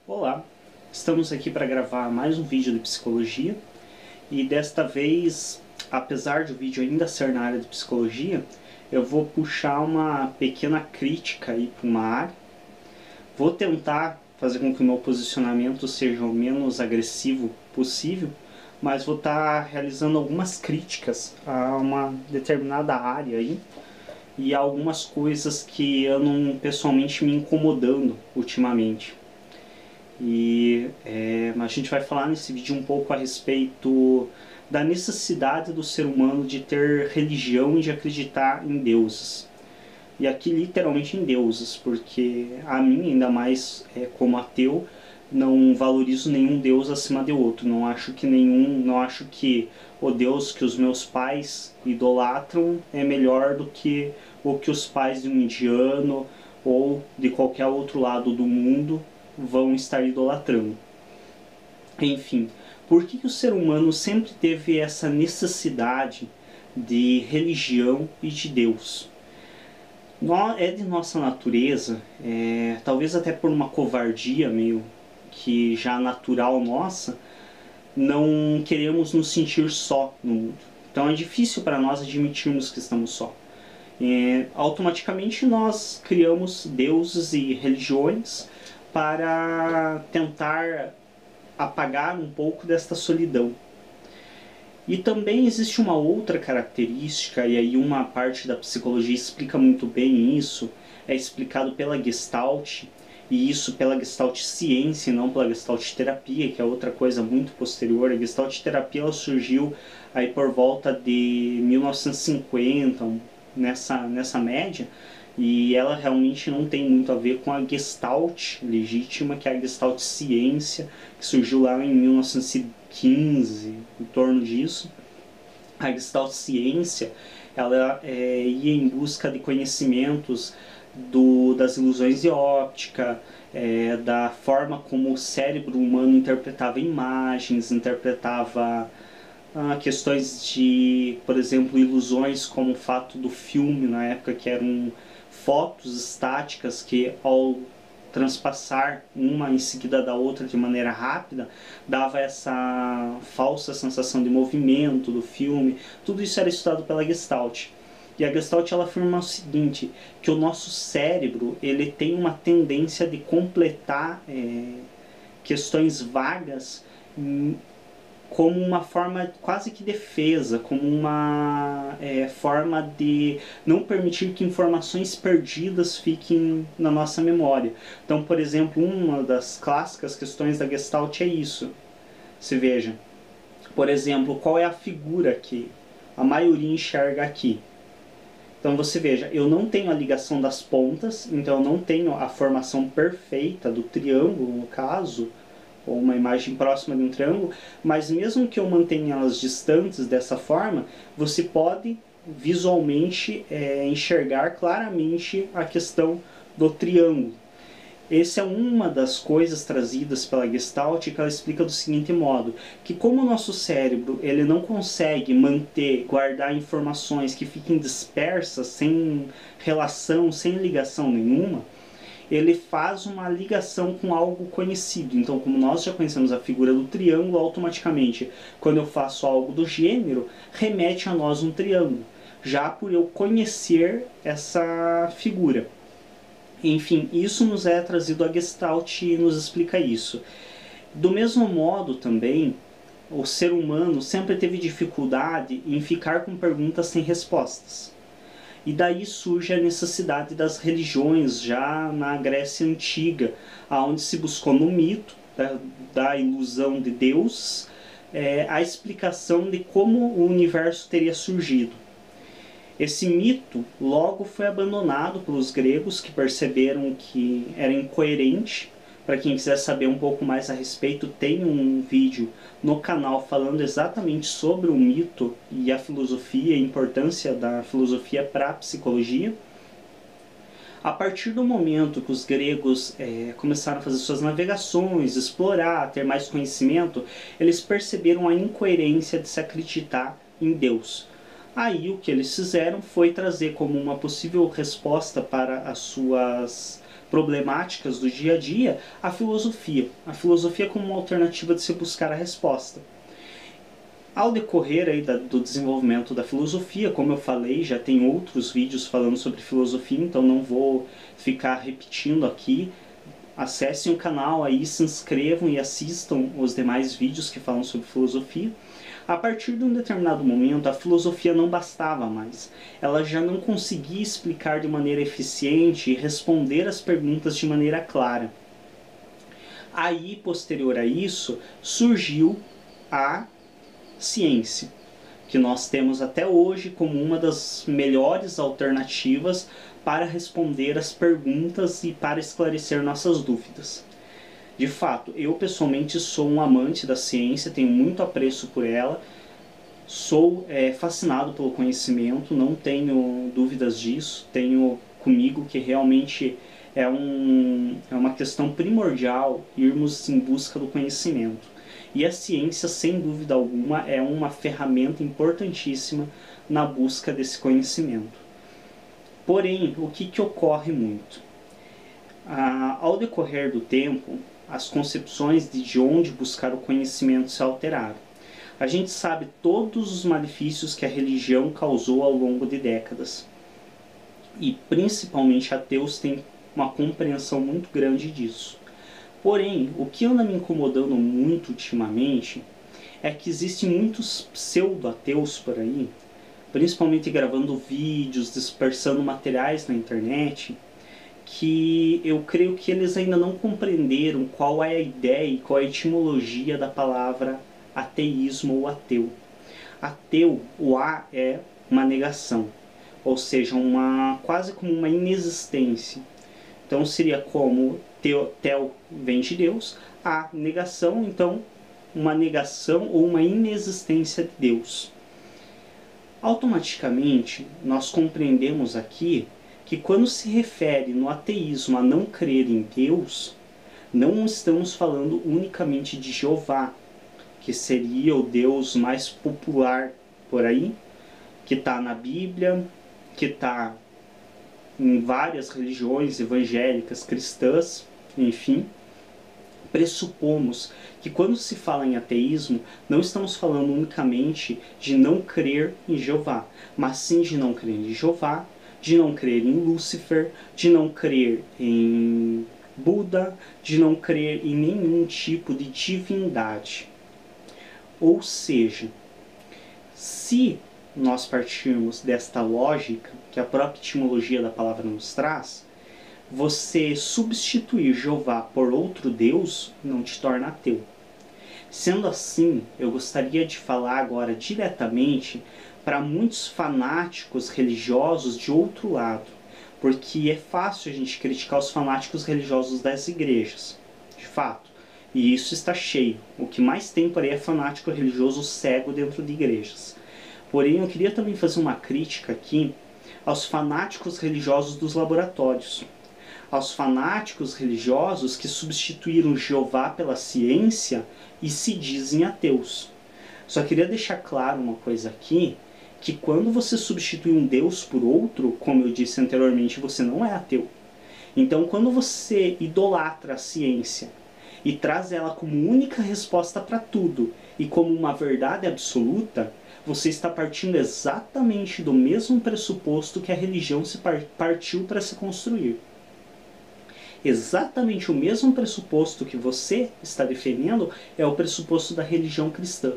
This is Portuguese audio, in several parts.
Olá, estamos aqui para gravar mais um vídeo de psicologia e desta vez, apesar do vídeo ainda ser na área de psicologia, eu vou puxar uma pequena crítica aí para uma área. Vou tentar fazer com que o meu posicionamento seja o menos agressivo possível, mas vou estar realizando algumas críticas a uma determinada área aí e a algumas coisas que andam pessoalmente me incomodando ultimamente. A gente vai falar nesse vídeo um pouco a respeito da necessidade do ser humano de ter religião e de acreditar em deuses. E aqui literalmente em deuses, porque a mim, ainda mais como ateu, não valorizo nenhum deus acima de outro. Não acho que o deus que os meus pais idolatram é melhor do que o que os pais de um indiano ou de qualquer outro lado do mundo vão estar idolatrando. Enfim, por que o ser humano sempre teve essa necessidade de religião e de Deus? É de nossa natureza, talvez até por uma covardia meio que já natural nossa, não queremos nos sentir só no mundo. Então é difícil para nós admitirmos que estamos só. Automaticamente nós criamos deuses e religiões para tentar apagar um pouco desta solidão. E também existe uma outra característica, e aí uma parte da psicologia explica muito bem isso, é explicado pela Gestalt, e isso pela Gestalt ciência e não pela Gestalt terapia, que é outra coisa muito posterior. A Gestalt terapia ela surgiu aí por volta de 1950, nessa média, e ela realmente não tem muito a ver com a Gestalt legítima, que é a Gestalt ciência, que surgiu lá em 1915, em torno disso. A Gestalt ciência, ela ia em busca de conhecimentos das ilusões de óptica, da forma como o cérebro humano interpretava imagens, interpretava questões de, por exemplo, ilusões como o fato do filme na época, que eram fotos estáticas que ao transpassar uma em seguida da outra de maneira rápida, dava essa falsa sensação de movimento do filme. Tudo isso era estudado pela Gestalt. E a Gestalt ela afirma o seguinte, que o nosso cérebro ele tem uma tendência de completar questões vagas como uma forma quase que defesa, como uma forma de não permitir que informações perdidas fiquem na nossa memória. Então, por exemplo, uma das clássicas questões da Gestalt é isso. Se veja, por exemplo, qual é a figura que a maioria enxerga aqui? Então você veja, eu não tenho a ligação das pontas, então eu não tenho a formação perfeita do triângulo, no caso, ou uma imagem próxima de um triângulo, mas mesmo que eu mantenha elas distantes dessa forma, você pode visualmente enxergar claramente a questão do triângulo. Essa é uma das coisas trazidas pela Gestalt, que ela explica do seguinte modo, que como o nosso cérebro ele não consegue guardar informações que fiquem dispersas, sem relação, sem ligação nenhuma, ele faz uma ligação com algo conhecido. Então, como nós já conhecemos a figura do triângulo, automaticamente, quando eu faço algo do gênero, remete a nós um triângulo, já por eu conhecer essa figura. Enfim, isso nos é trazido a Gestalt e nos explica isso. Do mesmo modo também, o ser humano sempre teve dificuldade em ficar com perguntas sem respostas. E daí surge a necessidade das religiões já na Grécia Antiga, onde se buscou no mito da ilusão de Deus a explicação de como o universo teria surgido. Esse mito logo foi abandonado pelos gregos, que perceberam que era incoerente. Para quem quiser saber um pouco mais a respeito, tem um vídeo no canal falando exatamente sobre o mito e a filosofia, a importância da filosofia para a psicologia. A partir do momento que os gregos começaram a fazer suas navegações, explorar, ter mais conhecimento, eles perceberam a incoerência de se acreditar em Deus. Aí o que eles fizeram foi trazer como uma possível resposta para as suas problemáticas do dia a dia, a filosofia. A filosofia como uma alternativa de se buscar a resposta. Ao decorrer aí do desenvolvimento da filosofia, como eu falei, já tem outros vídeos falando sobre filosofia, então não vou ficar repetindo aqui. Acessem o canal aí, se inscrevam e assistam os demais vídeos que falam sobre filosofia. A partir de um determinado momento, a filosofia não bastava mais. Ela já não conseguia explicar de maneira eficiente e responder as perguntas de maneira clara. Aí, posterior a isso, surgiu a ciência, que nós temos até hoje como uma das melhores alternativas para responder as perguntas e para esclarecer nossas dúvidas. De fato, eu pessoalmente sou um amante da ciência, tenho muito apreço por ela, sou fascinado pelo conhecimento, não tenho dúvidas disso, tenho comigo que realmente é uma questão primordial irmos em busca do conhecimento. E a ciência, sem dúvida alguma, é uma ferramenta importantíssima na busca desse conhecimento. Porém, o que ocorre muito? Ao decorrer do tempo, as concepções de onde buscar o conhecimento se alteraram. A gente sabe todos os malefícios que a religião causou ao longo de décadas. E principalmente ateus têm uma compreensão muito grande disso. Porém, o que anda me incomodando muito ultimamente é que existem muitos pseudo-ateus por aí, principalmente gravando vídeos, dispersando materiais na internet, que eu creio que eles ainda não compreenderam qual é a ideia e qual é a etimologia da palavra ateísmo ou ateu. Ateu, o A é uma negação, ou seja, quase como uma inexistência. Então seria como tel vem de Deus, a negação, então uma negação ou uma inexistência de Deus. Automaticamente nós compreendemos aqui que quando se refere no ateísmo a não crer em Deus, não estamos falando unicamente de Jeová, que seria o Deus mais popular por aí, que está na Bíblia, que está em várias religiões evangélicas, cristãs, enfim. Pressupomos que quando se fala em ateísmo, não estamos falando unicamente de não crer em Jeová, mas sim de não crer em Jeová, de não crer em Lúcifer, de não crer em Buda, de não crer em nenhum tipo de divindade. Ou seja, se nós partirmos desta lógica que a própria etimologia da palavra nos traz, você substituir Jeová por outro Deus não te torna ateu. Sendo assim, eu gostaria de falar agora diretamente para muitos fanáticos religiosos de outro lado, porque é fácil a gente criticar os fanáticos religiosos das igrejas, de fato, e isso está cheio. O que mais tem por aí é fanático religioso cego dentro de igrejas. Porém, eu queria também fazer uma crítica aqui aos fanáticos religiosos dos laboratórios, aos fanáticos religiosos que substituíram Jeová pela ciência e se dizem ateus. Só queria deixar claro uma coisa aqui, que quando você substitui um Deus por outro, como eu disse anteriormente, você não é ateu. Então, quando você idolatra a ciência e traz ela como única resposta para tudo e como uma verdade absoluta, você está partindo exatamente do mesmo pressuposto que a religião partiu para se construir. Exatamente o mesmo pressuposto que você está defendendo é o pressuposto da religião cristã.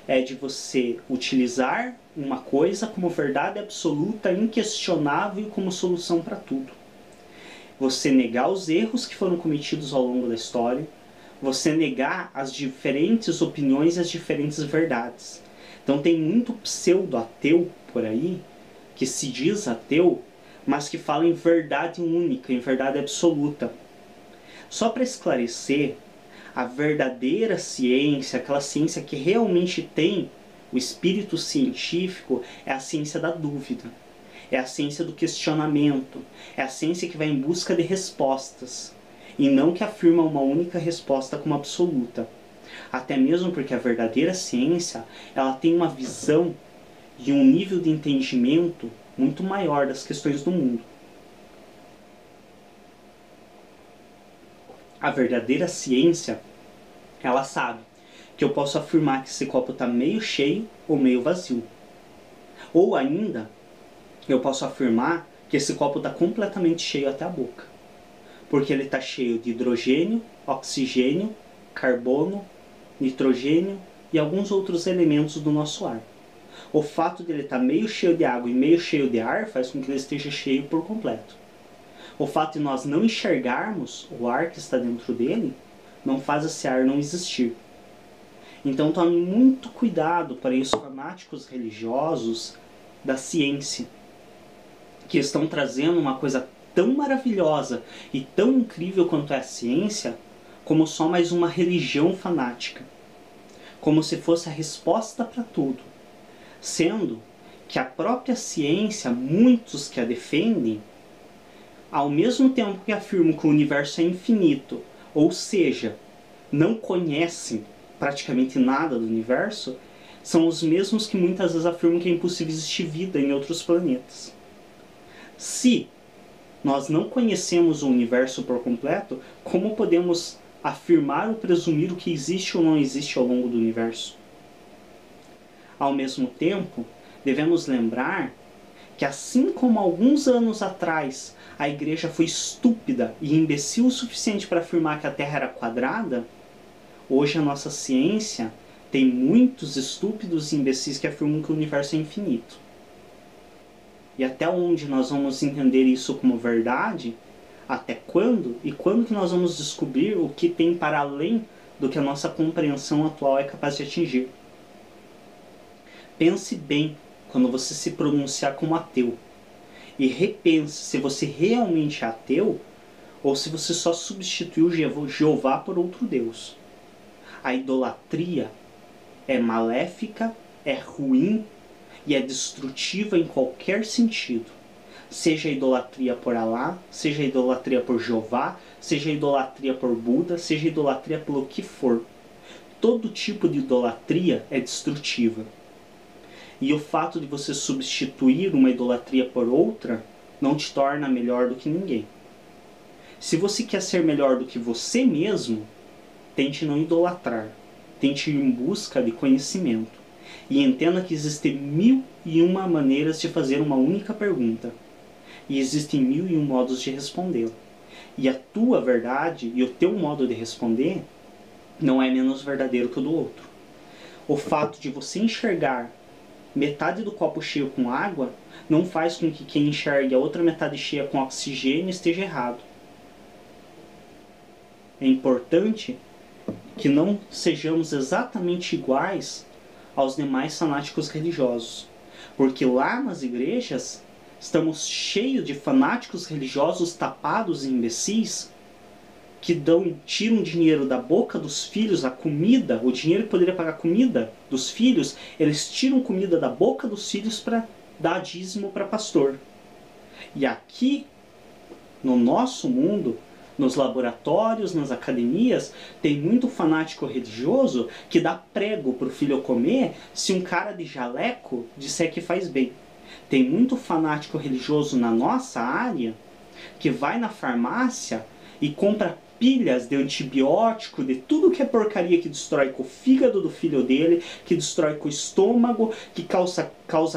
É de você utilizar uma coisa como verdade absoluta, inquestionável e como solução para tudo. Você negar os erros que foram cometidos ao longo da história, você negar as diferentes opiniões e as diferentes verdades. Então tem muito pseudo-ateu por aí, que se diz ateu, mas que fala em verdade única, em verdade absoluta. Só para esclarecer, a verdadeira ciência, aquela ciência que realmente tem o espírito científico, é a ciência da dúvida, é a ciência do questionamento, é a ciência que vai em busca de respostas, e não que afirma uma única resposta como absoluta. Até mesmo porque a verdadeira ciência, ela tem uma visão e um nível de entendimento muito maior das questões do mundo. A verdadeira ciência, ela sabe que eu posso afirmar que esse copo está meio cheio ou meio vazio. Ou ainda, eu posso afirmar que esse copo está completamente cheio até a boca. Porque ele está cheio de hidrogênio, oxigênio, carbono, nitrogênio e alguns outros elementos do nosso ar. O fato de ele estar meio cheio de água e meio cheio de ar faz com que ele esteja cheio por completo. O fato de nós não enxergarmos o ar que está dentro dele não faz esse ar não existir. Então tome muito cuidado para os fanáticos religiosos da ciência, que estão trazendo uma coisa tão maravilhosa e tão incrível quanto é a ciência, como só mais uma religião fanática. Como se fosse a resposta para tudo. Sendo que a própria ciência, muitos que a defendem, ao mesmo tempo que afirmam que o universo é infinito, ou seja, não conhecem praticamente nada do universo, são os mesmos que muitas vezes afirmam que é impossível existir vida em outros planetas. Se nós não conhecemos o universo por completo, como podemos afirmar ou presumir o que existe ou não existe ao longo do universo? Ao mesmo tempo, devemos lembrar que assim como alguns anos atrás a igreja foi estúpida e imbecil o suficiente para afirmar que a Terra era quadrada, hoje a nossa ciência tem muitos estúpidos e imbecis que afirmam que o universo é infinito. E até onde nós vamos entender isso como verdade? Até quando? E quando que nós vamos descobrir o que tem para além do que a nossa compreensão atual é capaz de atingir? Pense bem quando você se pronunciar como ateu. E repense se você realmente é ateu ou se você só substituiu Jeová por outro Deus. A idolatria é maléfica, é ruim e é destrutiva em qualquer sentido. Seja a idolatria por Alá, seja a idolatria por Jeová, seja a idolatria por Buda, seja a idolatria pelo que for. Todo tipo de idolatria é destrutiva. E o fato de você substituir uma idolatria por outra não te torna melhor do que ninguém. Se você quer ser melhor do que você mesmo, tente não idolatrar. Tente ir em busca de conhecimento. E entenda que existem 1001 maneiras de fazer uma única pergunta. E existem 1001 modos de respondê-la. E a tua verdade e o teu modo de responder não é menos verdadeiro que o do outro. O fato de você enxergar metade do copo cheio com água não faz com que quem enxergue a outra metade cheia com oxigênio esteja errado. É importante que não sejamos exatamente iguais aos demais fanáticos religiosos, porque lá nas igrejas estamos cheios de fanáticos religiosos tapados e imbecis que tiram dinheiro da boca dos filhos, a comida, o dinheiro que poderia pagar a comida dos filhos, eles tiram comida da boca dos filhos para dar dízimo para pastor. E aqui, no nosso mundo, nos laboratórios, nas academias, tem muito fanático religioso que dá prego para o filho comer se um cara de jaleco disser que faz bem. Tem muito fanático religioso na nossa área que vai na farmácia e compra pilhas de antibiótico, de tudo que é porcaria que destrói com o fígado do filho dele, que destrói com o estômago, que causa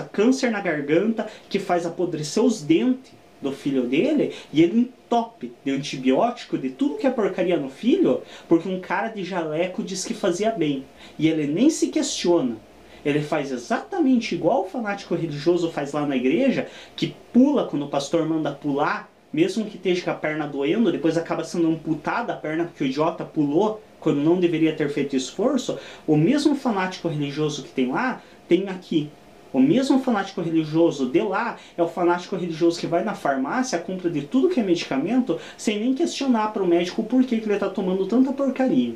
câncer na garganta, que faz apodrecer os dentes do filho dele, e ele entope de antibiótico, de tudo que é porcaria no filho, porque um cara de jaleco diz que fazia bem. E ele nem se questiona. Ele faz exatamente igual o fanático religioso faz lá na igreja, que pula quando o pastor manda pular, mesmo que esteja com a perna doendo, depois acaba sendo amputada a perna porque o idiota pulou quando não deveria ter feito esforço. O mesmo fanático religioso que tem lá, tem aqui. O mesmo fanático religioso de lá é o fanático religioso que vai na farmácia, compra de tudo que é medicamento, sem nem questionar para o médico por que ele está tomando tanta porcaria.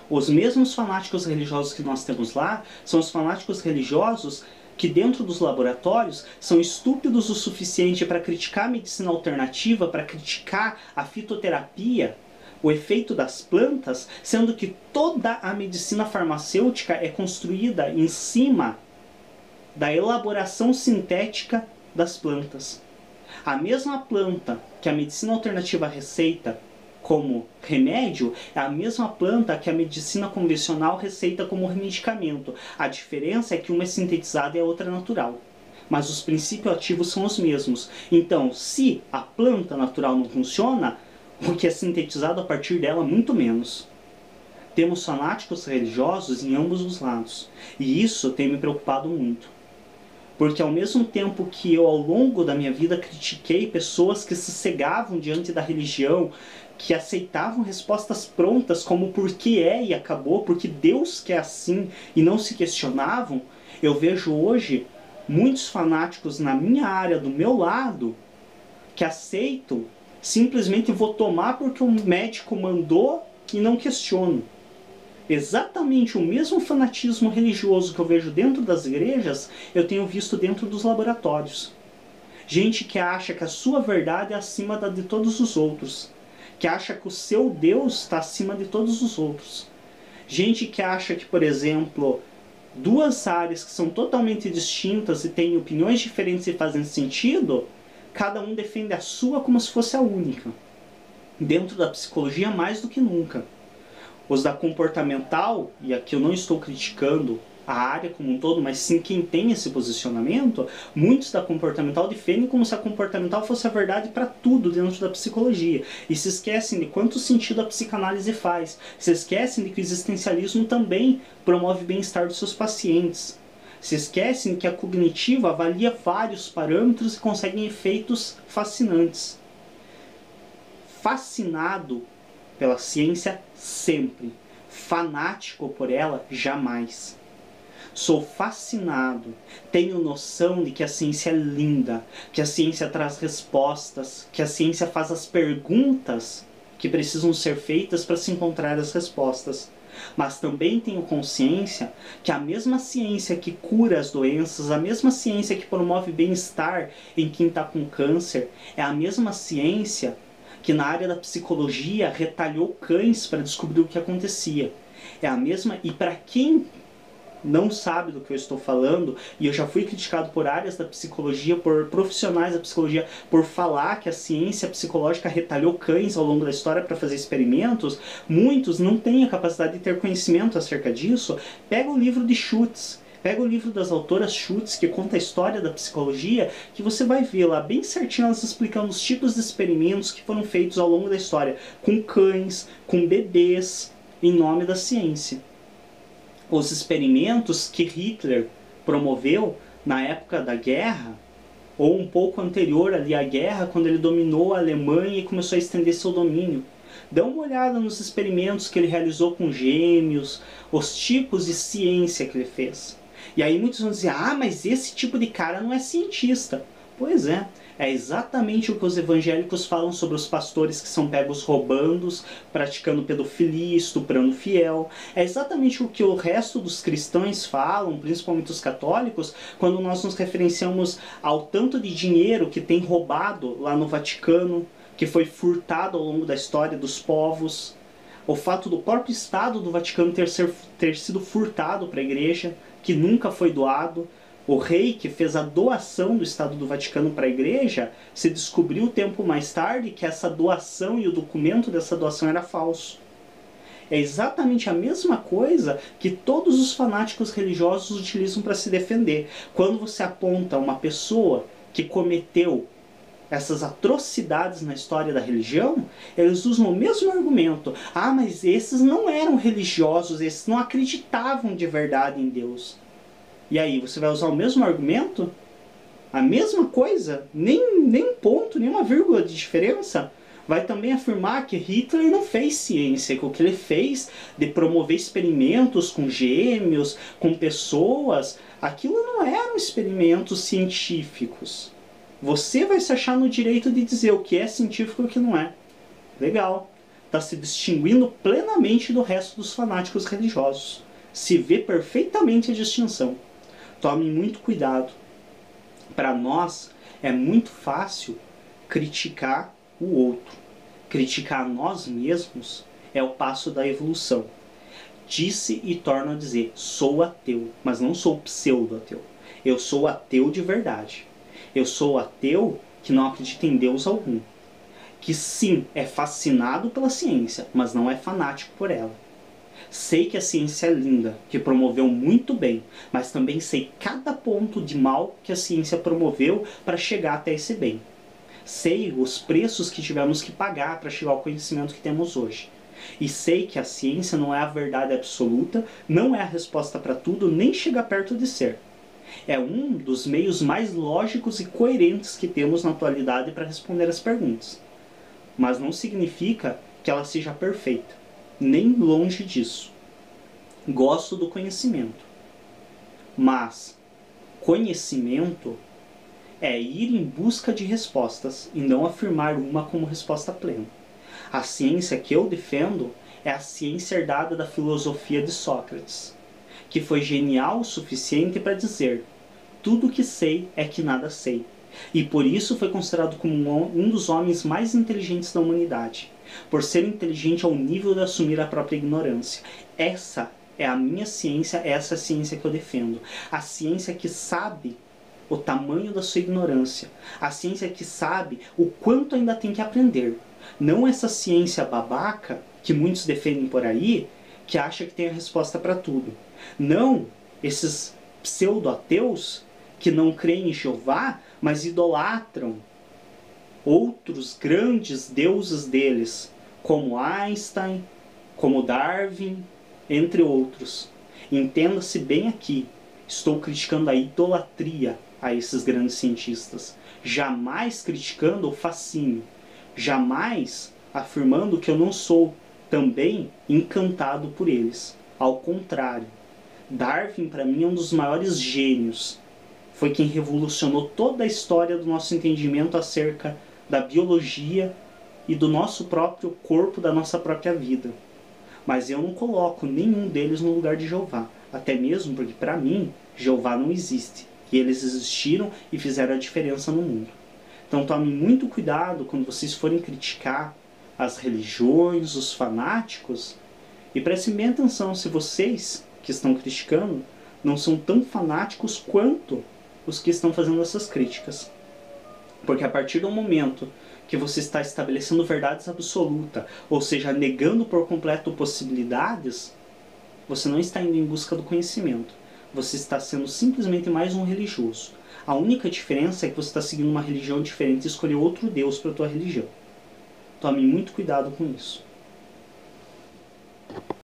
Os mesmos fanáticos religiosos que nós temos lá são os fanáticos religiosos que dentro dos laboratórios são estúpidos o suficiente para criticar a medicina alternativa, para criticar a fitoterapia, o efeito das plantas, sendo que toda a medicina farmacêutica é construída em cima da elaboração sintética das plantas. A mesma planta que a medicina alternativa receita como remédio é a mesma planta que a medicina convencional receita como medicamento. A diferença é que uma é sintetizada e a outra é natural. Mas os princípios ativos são os mesmos. Então, se a planta natural não funciona, o que é sintetizado a partir dela, muito menos. Temos fanáticos religiosos em ambos os lados. E isso tem me preocupado muito. Porque ao mesmo tempo que eu, ao longo da minha vida, critiquei pessoas que se cegavam diante da religião, que aceitavam respostas prontas como por que é e acabou, porque Deus quer assim, e não se questionavam, eu vejo hoje muitos fanáticos na minha área, do meu lado, que aceitam, simplesmente vou tomar porque o médico mandou e não questiono. Exatamente o mesmo fanatismo religioso que eu vejo dentro das igrejas, eu tenho visto dentro dos laboratórios. Gente que acha que a sua verdade é acima da de todos os outros. Que acha que o seu Deus está acima de todos os outros. Gente que acha que, por exemplo, duas áreas que são totalmente distintas e têm opiniões diferentes e fazem sentido, cada um defende a sua como se fosse a única. Dentro da psicologia, mais do que nunca. Os da comportamental, e aqui eu não estou criticando a área como um todo, mas sim quem tem esse posicionamento, muitos da comportamental defendem como se a comportamental fosse a verdade para tudo dentro da psicologia. E se esquecem de quanto sentido a psicanálise faz. Se esquecem de que o existencialismo também promove o bem-estar dos seus pacientes. Se esquecem que a cognitiva avalia vários parâmetros e consegue efeitos fascinantes. Fascinado pela ciência, sempre. Fanático por ela, jamais. Sou fascinado. Tenho noção de que a ciência é linda, que a ciência traz respostas, que a ciência faz as perguntas que precisam ser feitas para se encontrar as respostas. Mas também tenho consciência que a mesma ciência que cura as doenças, a mesma ciência que promove bem-estar em quem está com câncer, é a mesma ciência que na área da psicologia retalhou cães para descobrir o que acontecia. É a mesma, e para quem não sabe do que eu estou falando, e eu já fui criticado por áreas da psicologia, por profissionais da psicologia, por falar que a ciência psicológica retalhou cães ao longo da história para fazer experimentos, muitos não têm a capacidade de ter conhecimento acerca disso. Pega o livro de Schutz, pega o livro das autoras Schutz, que conta a história da psicologia, que você vai ver lá bem certinho elas explicando os tipos de experimentos que foram feitos ao longo da história, com cães, com bebês, em nome da ciência. Os experimentos que Hitler promoveu na época da guerra, ou um pouco anterior ali à guerra, quando ele dominou a Alemanha e começou a estender seu domínio. Dá uma olhada nos experimentos que ele realizou com gêmeos, os tipos de ciência que ele fez. E aí muitos vão dizer, ah, mas esse tipo de cara não é cientista. Pois é exatamente o que os evangélicos falam sobre os pastores que são pegos roubando, praticando pedofilia, estuprando fiel. É exatamente o que o resto dos cristãos falam, principalmente os católicos, quando nós nos referenciamos ao tanto de dinheiro que tem roubado lá no Vaticano, que foi furtado ao longo da história dos povos. O fato do próprio Estado do Vaticano ter sido furtado para a igreja, que nunca foi doado. O rei que fez a doação do Estado do Vaticano para a igreja, se descobriu tempo mais tarde que essa doação e o documento dessa doação era falso. É exatamente a mesma coisa que todos os fanáticos religiosos utilizam para se defender. Quando você aponta uma pessoa que cometeu essas atrocidades na história da religião, eles usam o mesmo argumento. Ah, mas esses não eram religiosos, esses não acreditavam de verdade em Deus. E aí, você vai usar o mesmo argumento? A mesma coisa? Nem um ponto, nem uma vírgula de diferença? Vai também afirmar que Hitler não fez ciência, que o que ele fez de promover experimentos com gêmeos, com pessoas, aquilo não eram experimentos científicos. Você vai se achar no direito de dizer o que é científico e o que não é. Legal. Está se distinguindo plenamente do resto dos fanáticos religiosos. Se vê perfeitamente a distinção. Tome muito cuidado. Para nós é muito fácil criticar o outro. Criticar nós mesmos é o passo da evolução. Disse e torno a dizer, sou ateu, mas não sou pseudo-ateu. Eu sou ateu de verdade. Eu sou ateu que não acredita em Deus algum. que sim, é fascinado pela ciência, mas não é fanático por ela. Sei que a ciência é linda, que promoveu muito bem, mas também sei cada ponto de mal que a ciência promoveu para chegar até esse bem. Sei os preços que tivemos que pagar para chegar ao conhecimento que temos hoje. E sei que a ciência não é a verdade absoluta, não é a resposta para tudo, nem chega perto de ser. É um dos meios mais lógicos e coerentes que temos na atualidade para responder as perguntas. Mas não significa que ela seja perfeita, nem longe disso. Gosto do conhecimento, mas conhecimento é ir em busca de respostas e não afirmar uma como resposta plena. A ciência que eu defendo é a ciência herdada da filosofia de Sócrates, que foi genial o suficiente para dizer: tudo que sei é que nada sei. E por isso foi considerado como um dos homens mais inteligentes da humanidade, por ser inteligente ao nível de assumir a própria ignorância. Essa é a minha ciência, essa é a ciência que eu defendo. A ciência que sabe o tamanho da sua ignorância. A ciência que sabe o quanto ainda tem que aprender. Não essa ciência babaca que muitos defendem por aí, que acha que tem a resposta para tudo. Não esses pseudo-ateus que não creem em Jeová, mas idolatram outros grandes deuses deles, como Einstein, como Darwin, entre outros. Entenda-se bem aqui, estou criticando a idolatria a esses grandes cientistas, jamais criticando o fascínio, jamais afirmando que eu não sou também encantado por eles. Ao contrário, Darwin para mim é um dos maiores gênios. Foi quem revolucionou toda a história do nosso entendimento acerca da biologia e do nosso próprio corpo, da nossa própria vida. Mas eu não coloco nenhum deles no lugar de Jeová, até mesmo porque para mim Jeová não existe, e eles existiram e fizeram a diferença no mundo. Então tomem muito cuidado quando vocês forem criticar as religiões, os fanáticos, e prestem bem atenção se vocês que estão criticando não são tão fanáticos quanto os que estão fazendo essas críticas. Porque a partir do momento que você está estabelecendo verdades absolutas, ou seja, negando por completo possibilidades, você não está indo em busca do conhecimento. Você está sendo simplesmente mais um religioso. A única diferença é que você está seguindo uma religião diferente e escolheu outro Deus para a tua religião. Tome muito cuidado com isso.